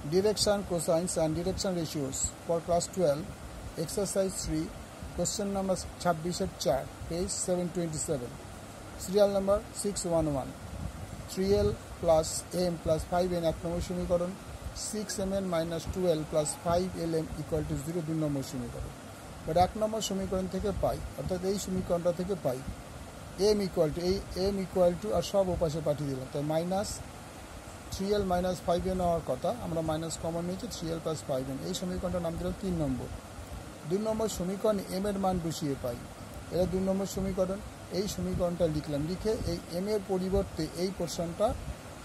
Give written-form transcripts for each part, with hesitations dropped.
Direction, cosines and direction ratios for class 12, exercise 3, question number 26 4, page 727, serial number 611, 3l plus m plus 5n 1 নম্বর সমীকরণ, 6mn minus 2l plus 5lm equal to 0 2 নম্বর সমীকরণ। But 1 নম্বর সমীকরণ থেকে পাই, অর্থাৎ এই সমীকরণটা থেকে পাই m equal to আর সব ওপাশে পাঠিয়ে দিলাম, তাই মাইনাস 3l minus 5n হওয়ার কথা, আমরা মাইনাস কমন নিয়েছি 3l plus 5n। এই সমীকরণটার নাম দিলাম 3 নম্বর। 2 নম্বর সমীকরণ m এর মান বসিয়ে পাই, এটা 2 নম্বর সমীকরণ। এই সমীকরণটা লিখলাম, লিখে এই m এর পরিবর্তে এই পোর্শনটা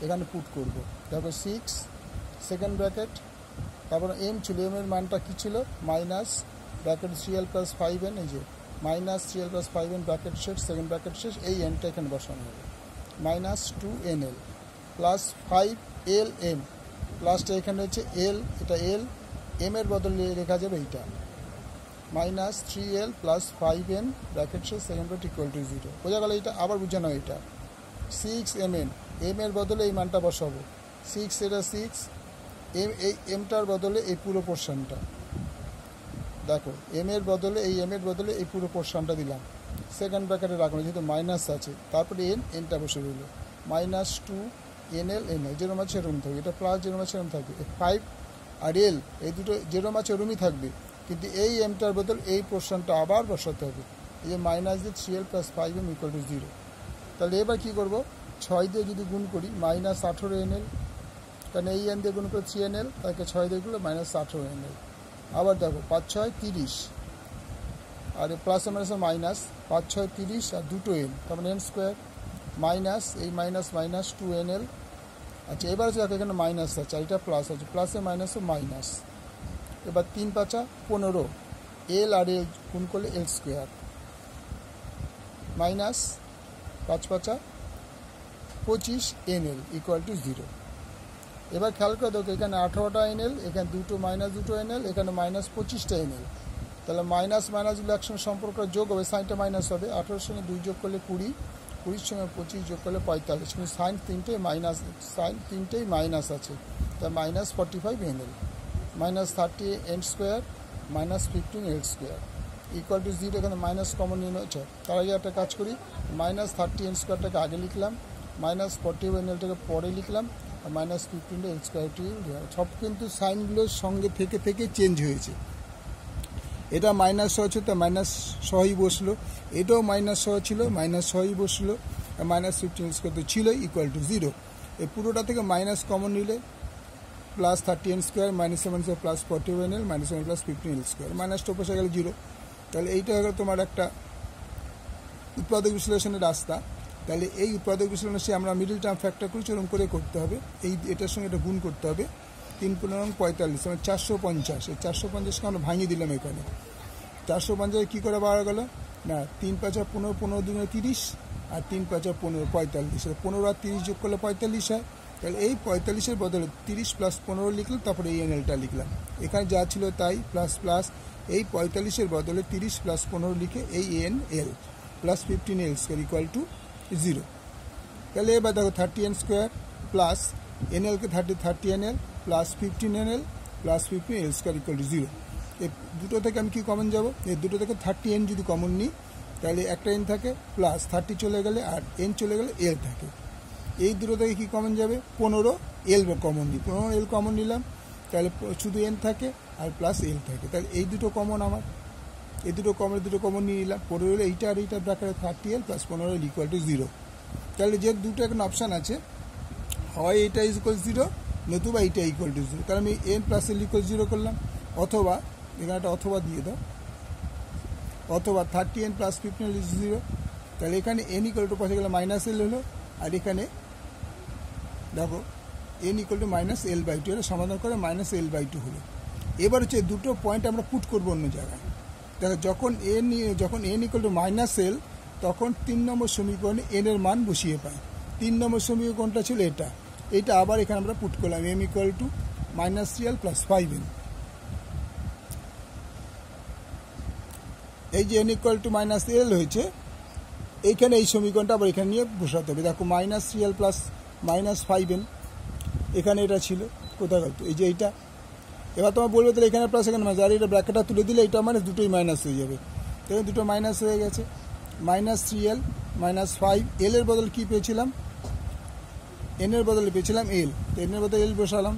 এখানে পুট করব। দেখো 6 সেকেন্ড ব্র্যাকেট, তারপর m ছিল, m এর মানটা কি ছিল minus bracket 3l plus 5n, এই যে minus 3l plus 5n bracket শেষ, সেকেন্ড ব্র্যাকেট শেষ, এই nটা এখানে বসানো হবে, মাইনাস 2nl প্লাস 5lm প্লাসটা এখানে হচ্ছে l, এটা l, m এর বদলে লেখা যাবে এইটা minus 3l plus 5n bracket শেষ, সেকেন্ড ব্র্যাকেট ইকুয়াল টু 0। বোঝা গেল? এটা আবার বোঝানো, এটা 6mn, m এর বদলে এই মানটা বসাবো 6, এটা 6, এই mটার বদলে এই পুরো পোর্শনটা, দেখো m এর বদলে এই পুরো পোর্শনটা দিলাম, সেকেন্ড ব্র্যাকেটে রাখুন যেহেতু মাইনাস আছে, তারপরে nটা বসে রইল মাইনাস 2nl যেরকম আছে সেরকম থাকবে, এটা প্লাস যেরকম আছে সেরকম থাকবে, 5 আর l এই দুটো যেরকম আছে ওরমই থাকবে, কিন্তু এই mটার বদল এই পোর্শনটা আবার বসাতে হবে, এই যে মাইনাস দিয়ে 3l plus 5m equal to 0। তাহলে এবার কী করবো, 6 দিয়ে যদি গুণ করি মাইনাস 18nl, কারণ এই n দিয়ে গুণ করে 3nl, তাকে 6 দিয়ে গুলো মাইনাস 18nl। আবার দেখো 5 6 30, আর প্লাসে মাইনাসে মাইনাস 5 6 30 আর দুটো n, তার মানে n স্কোয়ার মাইনাস এই মাইনাস মাইনাস 2nl। আচ্ছা এবার দেখো এখানে মাইনাস আছে আর এটা প্লাস আছে, প্লাসে মাইনাসে মাইনাস, এবার 3 5 15, l আর l গুণ করলে l square minus 5 5 25nl equal to 0। এবার খেয়াল করে দেখো এখানে 18টা nl, এখানে দুটো nl, এখানে মাইনাস 25টা nl, তাহলে মাইনাস মাইনাসগুলো একসঙ্গে সম্পর্ক যোগ হবে, সাইনটা মাইনাস হবে, 18 সঙ্গে 2 যোগ করলে 20, 20 সঙ্গে 25 যোগ করলে 45, কিন্তু সাইন তিনটেই মাইনাস আছে, তাই minus 45nl, minus 30n square minus 15l square equal to 0। এখানে মাইনাস কমন নিয়ে হচ্ছে, তার আগে একটা কাজ করি, মাইনাস 30n স্কোয়ারটাকে আগে লিখলাম, মাইনাস 45nlটাকে পরে লিখলাম, আর মাইনাস 15l স্কোয়ারটি সব কিন্তু সাইনগুলোর সঙ্গে থেকে থেকে চেঞ্জ হয়েছে। এটা মাইনাস সহ ছিল, তা মাইনাস সহই বসলো, এটাও মাইনাস সহ ছিল, মাইনাস সহই বসলো, মাইনাস 15l স্কোয়ার তো ছিল ইকুয়াল টু 0। এই পুরোটা থেকে মাইনাস কমন নিলে plus 30n square minus plus 41l minus 1 plus 15l square, মাইনাসটা বসে গেল 0। তাহলে এইটা হলো তোমার একটা উৎপাদক বিশ্লেষণের রাস্তা। তাহলে এই উৎপাদক বিশ্লেষণে আমরা মিডল টার্ম ফ্যাক্টর করে চরম করে করতে হবে, এটার সঙ্গে এটা গুণ করতে হবে, 3 15 45 মানে 450, এই 450কে আমরা ভাঙিয়ে দিলাম এখানে, 450 কী করে বাড়া গেল না, 3 5 15 15 2 30 আর 3 5 15 45, 15 আর 30 যোগ করলে 45 হয়। তাহলে এই 45-এর বদলে 30 প্লাস 15 লিখলাম, তারপরে এই nlটা লিখলাম, এখানে যা ছিল তাই, প্লাস প্লাস এই 45-এর বদলে 30 প্লাস 15 লিখে এই nl plus 15l square equal to 0। তাহলে এবার দেখো 30n স্কোয়ার প্লাস nlকে 30nl plus 15nl plus 15l square equal to 0। এই দুটো থেকে আমি কি কমন যাব, এই দুটো থেকে 30n যদি কমন নিই তাহলে একটা n থাকে, প্লাস 30 চলে গেলে আর n চলে গেলে l থাকে, এই দুটো থেকে কী কমন যাবে 15l কমন নিই, 15l কমন নিলাম, তাহলে শুধু n থাকে আর প্লাস l থাকে, তাহলে এই দুটো কমন আমার, এই দুটো কমন নিয়ে নিলাম, 15l এইটা আর এইটা ব্র্যাকেটে 30l plus 15l equal to 0। তাহলে যে দুটো এখন অপশান আছে, হয় এইটা ইজ ইকুয়াল 0 নতুবা এইটা ইকুয়াল টু 0, তাহলে আমি n প্লাস l ইকুয়াল 0 করলাম, অথবা এখানে একটা অথবা দিয়ে দাও, অথবা 30n প্লাস 15l ইজ 0, তাহলে এখানে n ইকুয়াল টু পাশে গেলে মাইনাস l হলো, আর এখানে দেখো n equal to minus l/2 এর সমাধান করে মাইনাস l/2 হলো। এবার হচ্ছে দুটো পয়েন্ট আমরা পুট করবো অন্য জায়গায়, দেখো যখন n equal to minus l, তখন 3 নম্বর সমীকরণে n এর মান বসিয়ে পাই, 3 নম্বর সমীকরণটা ছিল এটা আবার এখানে আমরা পুট করলাম, m equal to minus 3l plus 5n, এই যে n equal to minus l হয়েছে, এইখানে এই সমীকরণটা আবার এখানে নিয়ে বসাতে হবে। দেখো minus 3l plus minus 5n, এখানে এটা ছিল, কোথায় গেল? এই যে এইটা। এবার তোমার বলবে তাহলে এখানে প্লাস এখানে মাইনাস, আর এটা ব্র্যাকেটটা তুলে দিলে এটা মানে দুটোই মাইনাস হয়ে যাবে। তাহলে দুটো মাইনাস হয়ে গেছে। -3l -5, এল এর বদল কী পেয়েছিলাম? এন এর বদলে পেয়েছিলাম এল, তো এন এর বদলে এল বসালাম,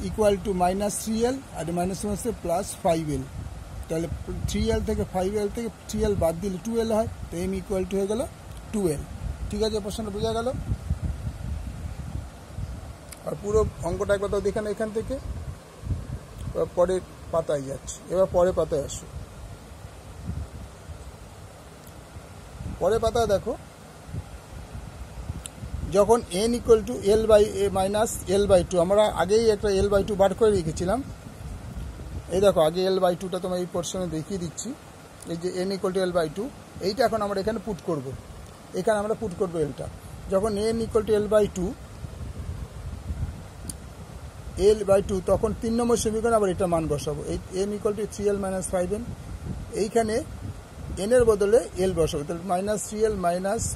equal to -3l R minus হচ্ছে +5l। তাহলে 3l থেকে 5l থেকে 3l বাদ দিলে 2l হয়, তো এম ইকুয়াল টু হয়ে গেল 2l। ঠিক আছে, প্রশ্নটা বোঝা গেল? আর পুরো অঙ্কটা একবার তো দেখেন এখান থেকে, পরের পাতায় যাচ্ছে। এবার পরের পাতায় আসো। পরের পাতায় দেখো, যখন n ইকুয়াল টু l/-l/2, আমরা আগেই একটা l/2 বার করে রেখেছিলাম। এই দেখো, আগে l/2টা তোমার এই পোর্শনে দেখিয়ে দিচ্ছি। এই যে n ইকুয়াল টু l/2, এইটা এখন আমরা এখানে পুট করব। এখানে আমরা পুট করবো এলটা। যখন n ইকুয়াল টু l/2 তখন 3 নম্বর সমীকরণে আবার এটা মান বসাবো। এই m equal to 3l - 5n, এইখানে n এর বদলে l বসাবো। তাহলে -3l -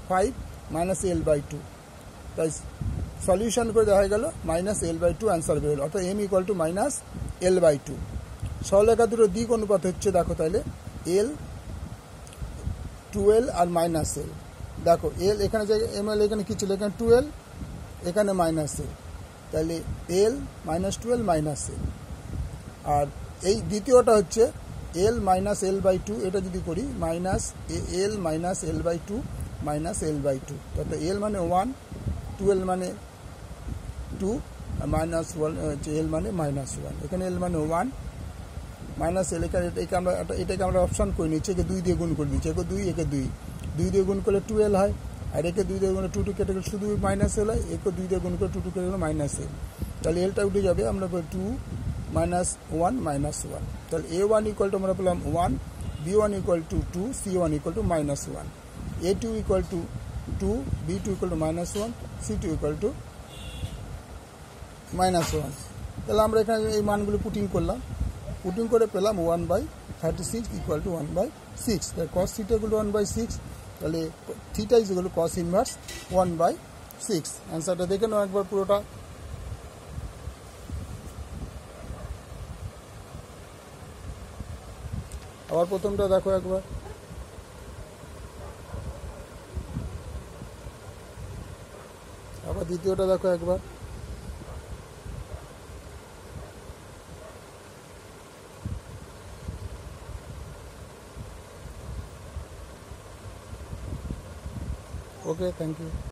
5 -l/2, তাই সলিউশন করে দেওয়া হয়ে গেল -l/2 অ্যান্সার বেরোল, অর্থাৎ m ইকুয়াল টু -l/2। সরলরেখা দুটো দিক অনুপাত হচ্ছে, দেখো তাহলে l 2l আর -l। দেখো l এখানে যে ml এখানে কি ছিল? এখানে 2l, এখানে -l, তাহলে l -2l -l। আর এই দ্বিতীয়টা হচ্ছে l -l/2, এটা যদি করি -l -l/2 -l/2, তাহলে l মানে 1, 2l মানে 2, আর -1 হচ্ছে l মানে -1। এখানে l মানে 1 -l, এটাকে আমরা অপশান করে নিচ্ছি, একে 2 দিয়ে গুণ করে দিচ্ছি। একে 2, একে 2, 2 দিয়ে গুণ করলে 2l হয়, আর একে 2 দিয়ে গুণ 2 কেটে গেলে শুধু -l হয়, একে 2 দিয়ে গুণ করে 2 কেটে গেলে -l। তাহলে এলটা উঠে যাবে, আমরা 2 -1 -1। তাহলে a1 ইকুয়াল টু আমরা পেলাম 1, b1 equal to 2, c1 equal to -1, a2 equal to 2, b2 equal to -1, c2 equal to -1। তাহলে আমরা এখানে এই মানগুলো পুটিং করলাম, পুটিং করে পেলাম 1/36 ইকুয়াল টু 1/6। তাহলে cos থিটা ইকুয়াল টু 1/6, তাহলে theta is equal to cos inverse 1/6। অ্যান্সারটা দেখে নাও একবার পুরোটা। আবার প্রথমটা দেখো একবার, আবার দ্বিতীয়টা দেখো একবার। ওকে, থ্যাংক ইউ।